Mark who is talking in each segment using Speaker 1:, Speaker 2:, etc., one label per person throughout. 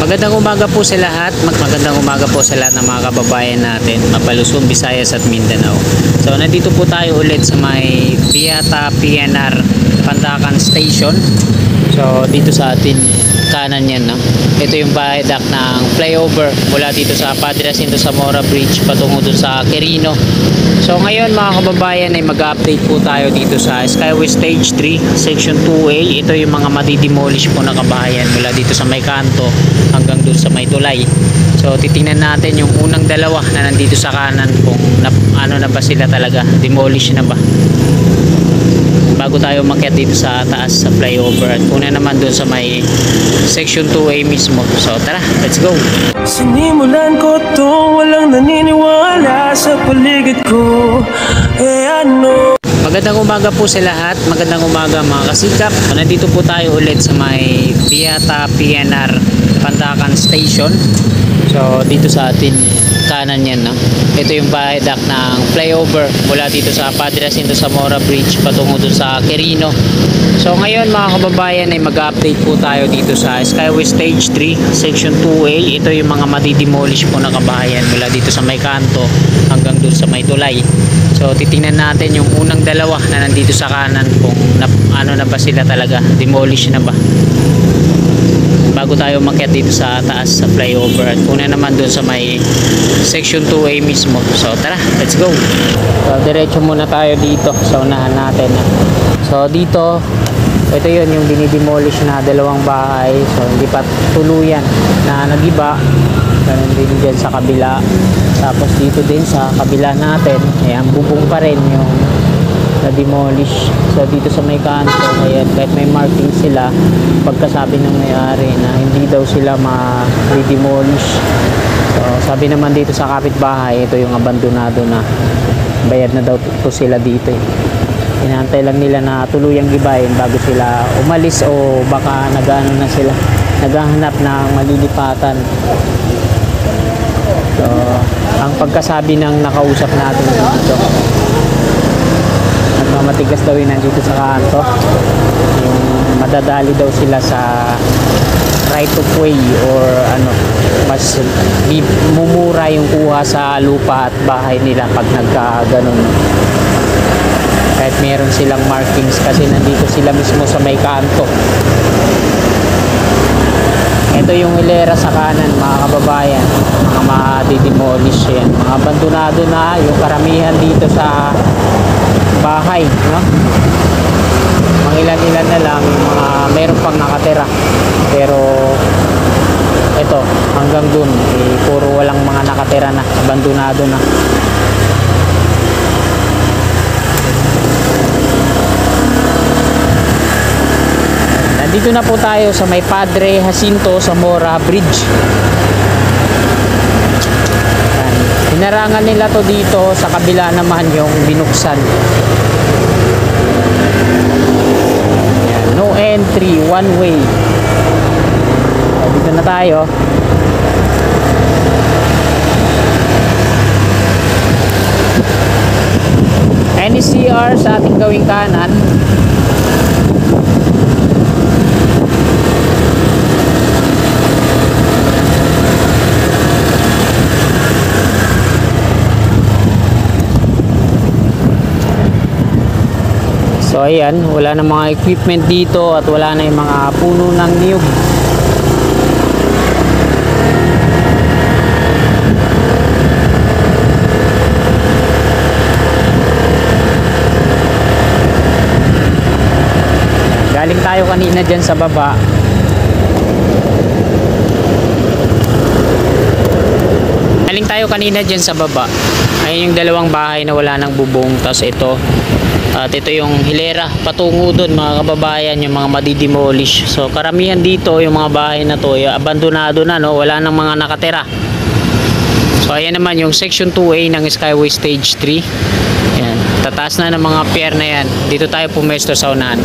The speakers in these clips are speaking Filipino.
Speaker 1: Magandang umaga po sa lahat. Magandang umaga po sa lahat ng mga kababayan natin, Mapalusong, Visayas at Mindanao. So nandito po tayo ulit sa may Piata PNR Pandacan Station. So dito sa atin kanan yan, no? Ito yung viaduct ng flyover mula dito sa Padre Jacinto Zamora Bridge patungo dun sa Quirino. So ngayon mga kababayan ay mag-update po tayo dito sa Skyway Stage 3 Section 2A. Ito yung mga madidemolish po na kabahayan mula dito sa may kanto hanggang dun sa may tulay. So titingnan natin yung unang dalawa na nandito sa kanan kung ano na ba sila talaga, demolish na ba, bago tayo umakyat dito sa taas sa flyover. At una naman dun sa may Section 2A mismo. So tara, let's go.
Speaker 2: Sinimulan ko to, walang naniniwala sa paligid ko. Ano?
Speaker 1: Magandang umaga po sa lahat. Magandang umaga mga kasikap. Nandito po tayo ulit sa may Piata PNR Pandacan Station. So dito sa atin kanan yan, no? Ito yung viaduct ng flyover mula dito sa Padre Jacinto Zamora Bridge patungo dun sa Quirino. So ngayon mga kababayan ay mag-update po tayo dito sa Skyway Stage 3 Section 2A. Ito yung mga madidemolish po na kabahayan mula dito sa may kanto hanggang dun sa may tulay. So titingnan natin yung unang dalawa na nandito sa kanan kung ano na ba sila talaga, demolish na ba, bago tayo umakyat dito sa taas sa flyover. At una naman dun sa may Section 2A mismo. So tara, let's go. So diretso muna tayo dito sa unahan natin. So dito, ito yun yung dinidemolish na dalawang bahay. So hindi pa tuluyan na nagiba. Ganun din dyan sa kabila. Tapos dito din sa kabila natin, ayan, bubong pa rin yung na-demolish. So dito sa may kanto, ayan, kahit may marking sila, pagkasabi ng may-ari na hindi daw sila ma-demolish. So sabi naman dito sa kapitbahay, ito yung abandonado na, bayad na daw po sila dito. Inaantay lang nila na tuluyang gibayin bago sila umalis, o baka nagano na sila, naghahanap ng malilipatan. So ang pagkasabi ng nakausap natin dito, matigas daw yun nandito sa kanto, yung madadali daw sila sa right of way, or ano, mas mumura yung kuha sa lupa at bahay nila pag nagkaganon, kahit meron silang markings, kasi nandito sila mismo sa may kanto. Ito yung hilera sa kanan mga kababayan, mga madidemolish yan, mga abandonado na yung karamihan dito sa bahay, no? Mga ilan-ilan na lang yung mga meron pang nakatira, pero ito hanggang dun puro walang mga nakatira na, abandonado na. Nandito na po tayo sa may Padre Jacinto Zamora Bridge. Hinarangan nila to dito, sa kabila naman yung binuksan. Ayan, no entry, one way. Dito na tayo. Any CR sa ating gawing kanan. So ayan, wala na mga equipment dito at wala na yung mga puno ng niyog. Galing tayo kanina dyan sa baba. Ayun yung dalawang bahay na wala nang bubong. Tapos ito, at ito yung hilera patungo dun mga kababayan, yung mga madidemolish. So karamihan dito yung mga bahay na to abandonado na, no? Wala nang mga nakatira. So ayan naman yung Section 2A ng Skyway Stage 3. Ayan, tataas na ng mga pier na yan. Dito tayo pumesto sa unahan.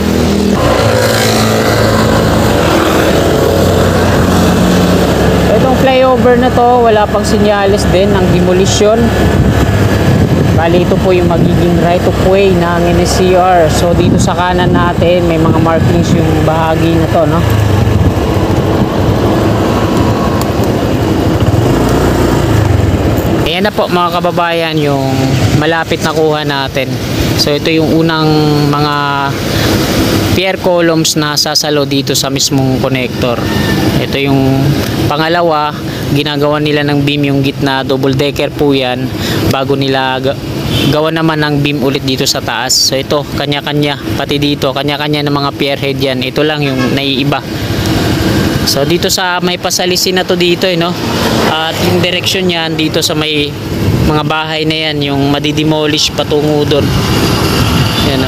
Speaker 1: Itong flyover na to, wala pang sinyalis din ng demolition. Bali ito po yung magiging right of way ng NSCR. So dito sa kanan natin may mga markings yung bahagi na to, no? Ayan na po mga kababayan yung malapit na kuha natin. So ito yung unang mga pier columns na sasalo dito sa mismong connector. Ito yung pangalawa, ginagawa nila ng beam yung gitna, double decker po yan, bago nila gawa naman ng beam ulit dito sa taas. So ito, kanya-kanya, pati dito, kanya-kanya ng mga pier head yan. Ito lang yung naiiba. So dito sa may pasalisin na to dito, no? At yung direction niyan dito sa may mga bahay na yan, yung madidemolish patungo doon. Yan,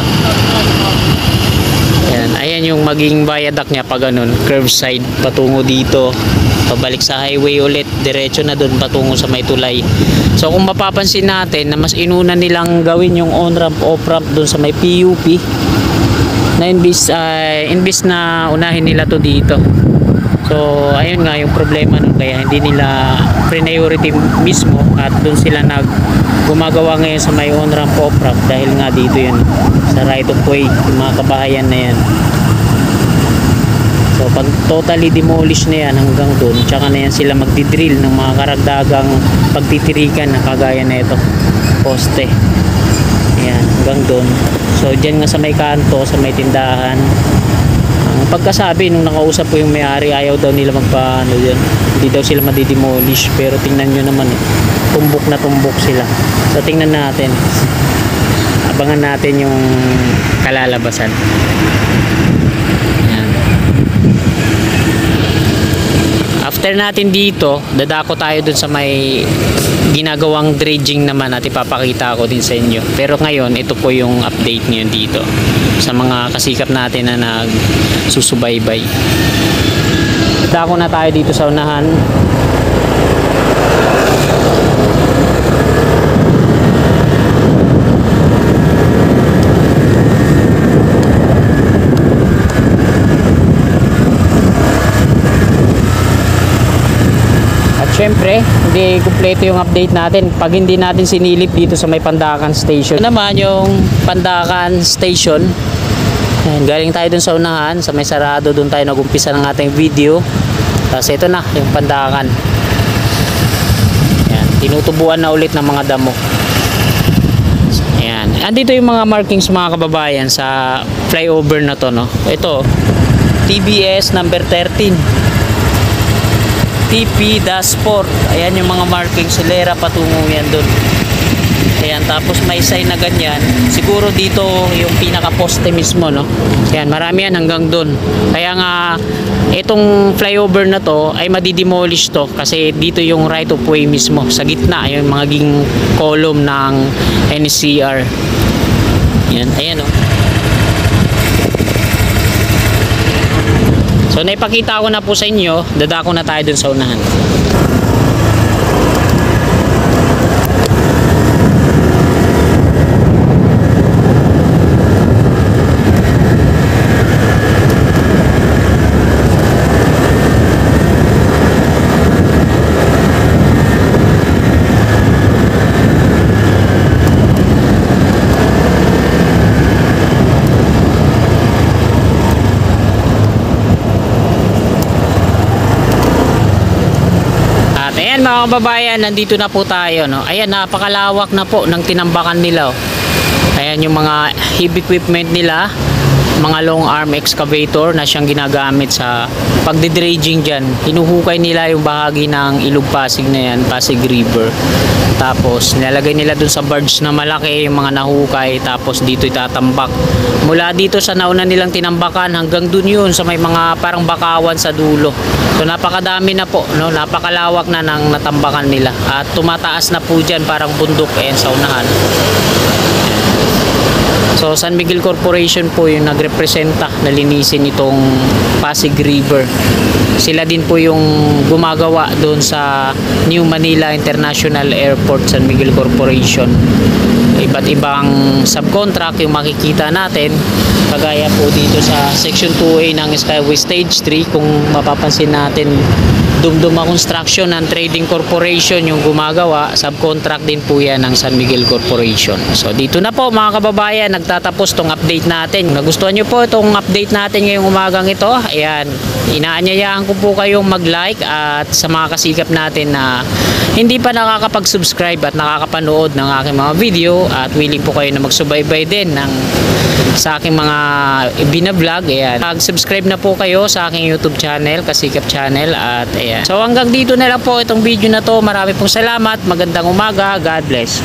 Speaker 1: ayan, ayan yung maging viaduct niya pag ganun, curve side patungo dito, pabalik sa highway ulit, diretso na doon patungo sa may tulay. So kung mapapansin natin na mas inuna nilang gawin yung on ramp off ramp doon sa may PUP, na imbis na unahin nila to dito. So ayun nga yung problema nun, kaya hindi nila priority mismo at doon sila gumagawa ngayon sa may on ramp off ramp, dahil nga dito yun sa right of way yung mga kabahayan na yan. So pag totally demolish na yan hanggang doon, tsaka na yan sila magdidrill ng mga karagdagang pagtitirikan na kagaya na ito, poste. Ayan, hanggang doon. So dyan nga sa may kanto, sa may tindahan, ang pagkasabi nung nakausap ko yung may-ari, ayaw daw nila magpaano dyan, hindi daw sila madidemolish. Pero tingnan nyo naman, tumbok na tumbok sila. So tingnan natin, abangan natin yung kalalabasan. Ayan. After natin dito, dadako tayo dun sa may ginagawang dredging naman at ipapakita ko din sa inyo. Pero ngayon, ito po yung update ngayon dito sa mga kasikap natin na nagsusubaybay. Dako na tayo dito sa unahan. Siyempre, hindi kumpleto yung update natin pag hindi natin sinilip dito sa may Pandacan Station. Ito naman yung Pandacan Station. Ayan, galing tayo dun sa unahan, sa may sarado, dun tayo nag-umpisa ng ating video. Tapos ito na, yung Pandacan. Ayan, tinutubuan na ulit ng mga damo. Ayan, andito yung mga markings mga kababayan sa flyover na to, no? Ito, TBS number 13. TP Dashport. Ayan yung mga marking, silera patungo yan doon. Ayan, tapos may sign na ganyan. Siguro dito yung pinaka poste mismo, no? Ayan, marami yan hanggang doon. Kaya nga itong flyover na to ay madidemolish to kasi dito yung right of way mismo sa gitna, yung magiging column ng NCR. Ayan, ayan, oh. So naipakita ko na po sa inyo, dadako na tayo dun sa unahan. Ayan mga kababayan, nandito na po tayo, no? Ayan, napakalawak na po ng tinambakan nila, oh. Ayan yung mga heavy equipment nila, mga long arm excavator na siyang ginagamit sa pagdedredging dyan. Hinuhukay nila yung bahagi ng Ilog Pasig na yan, Pasig River. Tapos nilalagay nila dun sa barge na malaki yung mga nahukay, tapos dito itatambak. Mula dito sa nauna nilang tinambakan hanggang dun yun sa may mga parang bakawan sa dulo. So napakadami na po, no? Napakalawak na ng natambakan nila. At tumataas na po dyan parang bundok sa unahan. So San Miguel Corporation po yung nagrepresenta na linisin itong Pasig River. Sila din po yung gumagawa doon sa New Manila International Airport, San Miguel Corporation. Iba't ibang subcontract yung makikita natin, kagaya po dito sa Section 2A ng Skyway Stage 3. Kung mapapansin natin Dumduma Construction and Trading Corporation yung gumagawa. Subcontract din po yan ng San Miguel Corporation. So dito na po mga kababayan, nagtatapos tong update natin. Kung nagustuhan nyo po itong update natin ngayong umagang ito, ayan, inaanyayahan ko po kayong mag-like at sa mga kasikap natin na hindi pa nakakapag-subscribe at nakakapanood ng aking mga video at willing po kayo na magsubaybay din ng sa aking mga binablog, ayan, mag-subscribe na po kayo sa aking YouTube channel, Kasikap Channel, at ayan. So hanggang dito na lang po itong video na to. Marami pong salamat, magandang umaga, God bless.